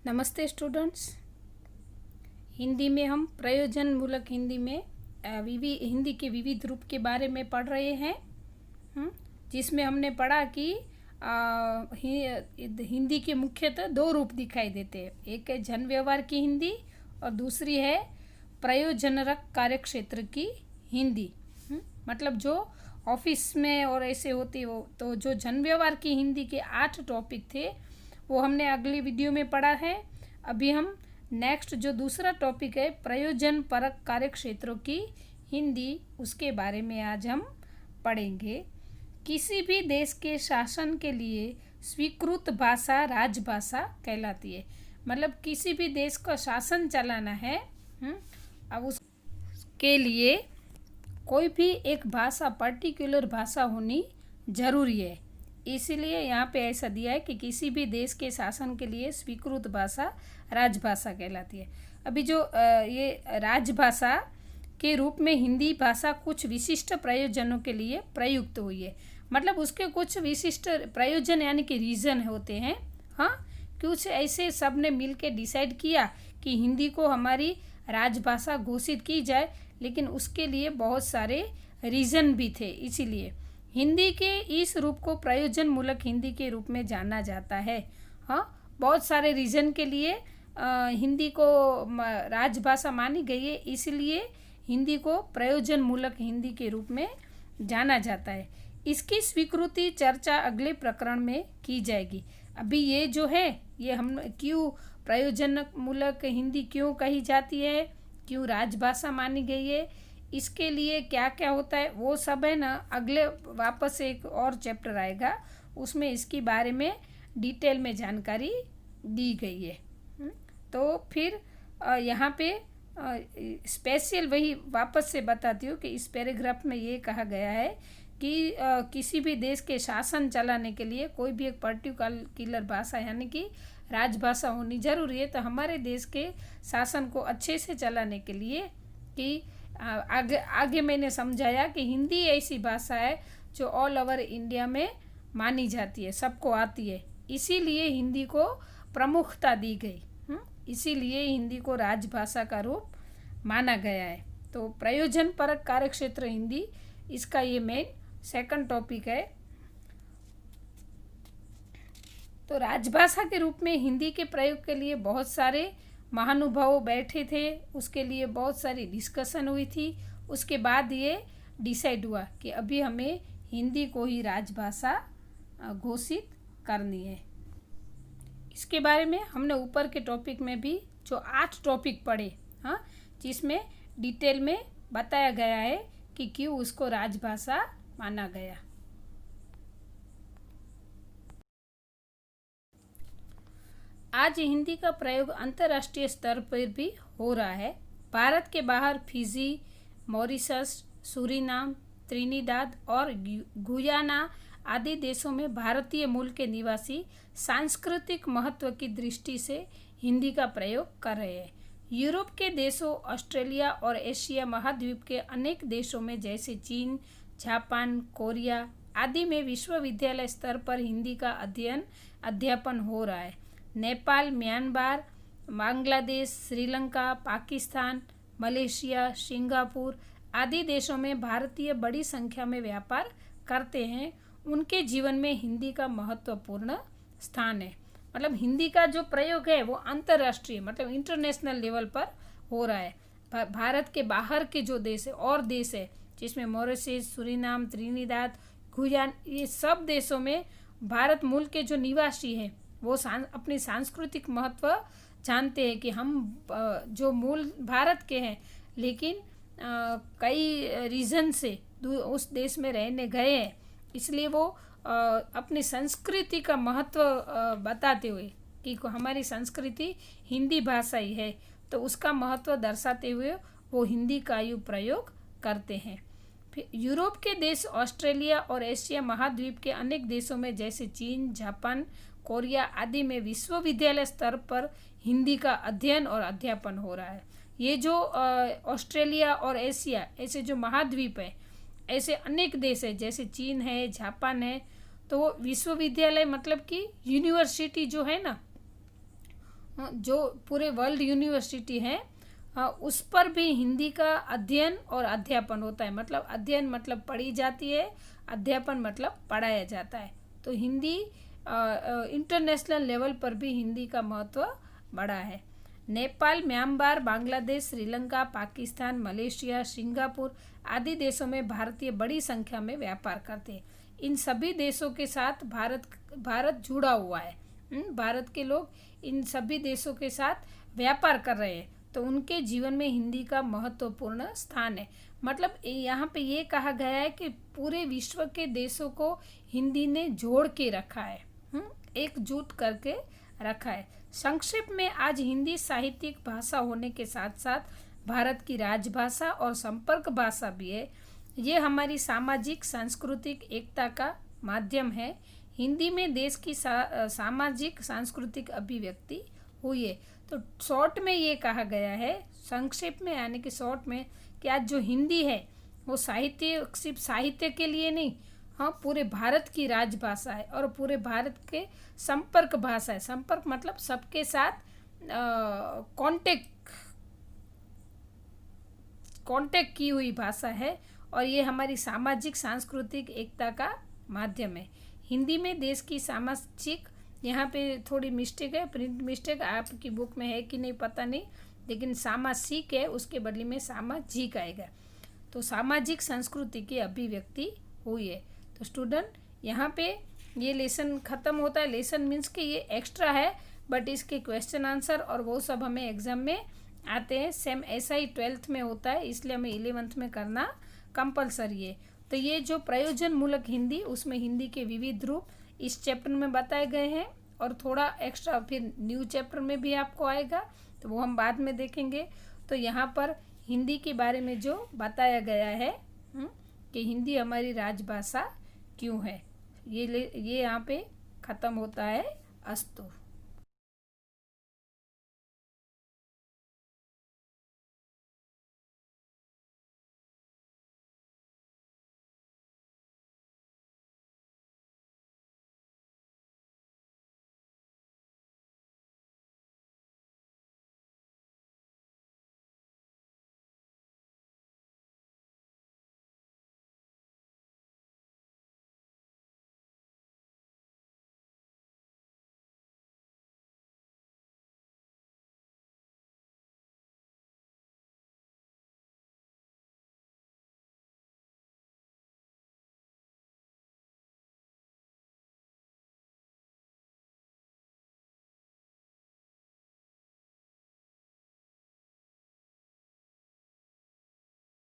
नमस्ते स्टूडेंट्स। हिंदी में हम प्रयोजन मूलक हिंदी में हिंदी के विविध रूप के बारे में पढ़ रहे हैं। जिसमें हमने पढ़ा कि हिंदी के मुख्यतः दो रूप दिखाई देते हैं। एक है जन व्यवहार की हिंदी और दूसरी है प्रयोजनरक कार्यक्षेत्र की हिंदी। मतलब जो ऑफिस में और ऐसे होती हो, तो जो जन व्यवहार की हिंदी के 8 टॉपिक थे वो हमने अगली वीडियो में पढ़ा है। अभी हम नेक्स्ट जो दूसरा टॉपिक है प्रयोजन परक कार्यक्षेत्रों की हिंदी, उसके बारे में आज हम पढ़ेंगे। किसी भी देश के शासन के लिए स्वीकृत भाषा राजभाषा कहलाती है। मतलब किसी भी देश का शासन चलाना है, अब उसके लिए कोई भी एक भाषा, पर्टिकुलर भाषा होनी जरूरी है। इसीलिए यहाँ पे ऐसा दिया है कि किसी भी देश के शासन के लिए स्वीकृत भाषा राजभाषा कहलाती है। अभी जो ये राजभाषा के रूप में हिंदी भाषा कुछ विशिष्ट प्रयोजनों के लिए प्रयुक्त हुई है। मतलब उसके कुछ विशिष्ट प्रयोजन यानी कि रीज़न होते हैं। कुछ ऐसे सब ने मिल के डिसाइड किया कि हिंदी को हमारी राजभाषा घोषित की जाए, लेकिन उसके लिए बहुत सारे रीज़न भी थे। इसीलिए हिंदी के इस रूप को प्रयोजन मूलक हिंदी के रूप में जाना जाता है। बहुत सारे रीज़न के लिए हिंदी को राजभाषा मानी गई है, इसलिए हिंदी को प्रयोजन मूलक हिंदी के रूप में जाना जाता है। इसकी स्वीकृति चर्चा अगले प्रकरण में की जाएगी। अभी ये जो है ये हम क्यों प्रयोजन मूलक हिंदी क्यों कही जाती है, क्यों राजभाषा मानी गई है, इसके लिए क्या क्या होता है, वो सब है ना अगले वापस एक और चैप्टर आएगा, उसमें इसके बारे में डिटेल में जानकारी दी गई है। तो फिर यहाँ पे स्पेशल वही वापस से बताती हूँ कि इस पैराग्राफ में ये कहा गया है कि किसी भी देश के शासन चलाने के लिए कोई भी एक पर्टिकुलर भाषा यानी कि राजभाषा होनी जरूरी है। तो हमारे देश के शासन को अच्छे से चलाने के लिए कि आगे मैंने समझाया कि हिंदी ऐसी भाषा है जो ऑल ओवर इंडिया में मानी जाती है, सबको आती है, इसीलिए हिंदी को प्रमुखता दी गई। इसीलिए हिंदी को राजभाषा का रूप माना गया है। तो प्रयोजन परक कार्यक्षेत्र हिंदी, इसका ये मेन सेकंड टॉपिक है। तो राजभाषा के रूप में हिंदी के प्रयोग के लिए बहुत सारे महानुभाव बैठे थे, उसके लिए बहुत सारी डिस्कशन हुई थी। उसके बाद ये डिसाइड हुआ कि अभी हमें हिंदी को ही राजभाषा घोषित करनी है। इसके बारे में हमने ऊपर के टॉपिक में भी जो 8 टॉपिक पढ़े, जिसमें डिटेल में बताया गया है कि क्यों उसको राजभाषा माना गया। आज हिंदी का प्रयोग अंतर्राष्ट्रीय स्तर पर भी हो रहा है। भारत के बाहर फिजी, मॉरिशस, सूरीनाम, त्रिनिदाद और गुयाना आदि देशों में भारतीय मूल के निवासी सांस्कृतिक महत्व की दृष्टि से हिंदी का प्रयोग कर रहे हैं। यूरोप के देशों, ऑस्ट्रेलिया और एशिया महाद्वीप के अनेक देशों में जैसे चीन, जापान, कोरिया आदि में विश्वविद्यालय स्तर पर हिंदी का अध्यापन हो रहा है। Nepal, Myanmar, Bangladesh, Sri Lanka, Pakistan, Malaysia, Singapore आदि देशों में भारतीय बड़ी संख्या में व्यापार करते हैं। उनके जीवन में हिंदी का महत्वपूर्ण स्थान है। मतलब हिंदी का जो प्रयोग है वो अंतर्राष्ट्रीय मतलब इंटरनेशनल लेवल पर हो रहा है। भारत के बाहर के जो देश है और देश है जिसमें मॉरिशस, सूरीनाम, त्रिनिदाद, गुयाना, ये सब देशों में भारत मूल के जो निवासी हैं वो अपनी सांस्कृतिक महत्व जानते हैं कि हम जो मूल भारत के हैं, लेकिन कई रीज़न से उस देश में रहने गए हैं, इसलिए वो अपनी संस्कृति का महत्व बताते हुए कि हमारी संस्कृति हिंदी भाषा ही है, तो उसका महत्व दर्शाते हुए वो हिंदी का प्रयोग करते हैं। फिर यूरोप के देश, ऑस्ट्रेलिया और एशिया महाद्वीप के अनेक देशों में जैसे चीन, जापान, कोरिया आदि में विश्वविद्यालय स्तर पर हिंदी का अध्ययन और अध्यापन हो रहा है। ये जो ऑस्ट्रेलिया और एशिया ऐसे जो महाद्वीप है, ऐसे अनेक देश है जैसे चीन है, जापान है, तो विश्वविद्यालय मतलब कि यूनिवर्सिटी जो है ना, जो पूरे वर्ल्ड यूनिवर्सिटी हैं उस पर भी हिंदी का अध्ययन और अध्यापन होता है। मतलब अध्ययन मतलब पढ़ी जाती है, अध्यापन मतलब पढ़ाया जाता है। तो हिंदी इंटरनेशनल लेवल पर भी हिंदी का महत्व बड़ा है। Nepal, Myanmar, Bangladesh, Sri Lanka, Pakistan, Malaysia, Singapore आदि देशों में भारतीय बड़ी संख्या में व्यापार करते हैं। इन सभी देशों के साथ भारत जुड़ा हुआ है। भारत के लोग इन सभी देशों के साथ व्यापार कर रहे हैं, तो उनके जीवन में हिंदी का महत्वपूर्ण स्थान है। मतलब यहाँ पे ये कहा गया है कि पूरे विश्व के देशों को हिंदी ने जोड़ के रखा है, एकजुट करके रखा है। संक्षेप में आज हिंदी साहित्यिक भाषा होने के साथ साथ भारत की राजभाषा और संपर्क भाषा भी है। ये हमारी सामाजिक सांस्कृतिक एकता का माध्यम है। हिंदी में देश की सामाजिक सांस्कृतिक अभिव्यक्ति हुई है। तो शॉर्ट में ये कहा गया है, संक्षेप में यानी कि शॉर्ट में, कि आज जो हिंदी है वो सिर्फ साहित्य के लिए नहीं, पूरे भारत की राजभाषा है और पूरे भारत के संपर्क भाषा है। संपर्क मतलब सबके साथ कांटेक्ट की हुई भाषा है और ये हमारी सामाजिक सांस्कृतिक एकता का माध्यम है। हिंदी में देश की सामाजिक, यहाँ पे थोड़ी मिस्टेक है, प्रिंट मिस्टेक, आपकी बुक में है कि नहीं पता नहीं, लेकिन सामासिक है, उसके बदले में सामाजिक आएगा। तो सामाजिक संस्कृति की अभिव्यक्ति हुई है। तो स्टूडेंट, यहाँ पे ये लेसन ख़त्म होता है। लेसन मीन्स कि ये एक्स्ट्रा है, बट इसके क्वेश्चन आंसर और वो सब हमें एग्ज़ाम में आते हैं। सेम ऐसा ही 12th में होता है, इसलिए हमें 11th में करना कंपलसरी है। तो ये जो प्रयोजन मूलक हिंदी, उसमें हिंदी के विविध रूप इस चैप्टर में बताए गए हैं और थोड़ा एक्स्ट्रा फिर न्यू चैप्टर में भी आपको आएगा, तो वो हम बाद में देखेंगे। तो यहाँ पर हिंदी के बारे में जो बताया गया है कि हिंदी हमारी राजभाषा क्यों है, ये यहाँ पे ख़त्म होता है। अस्तु।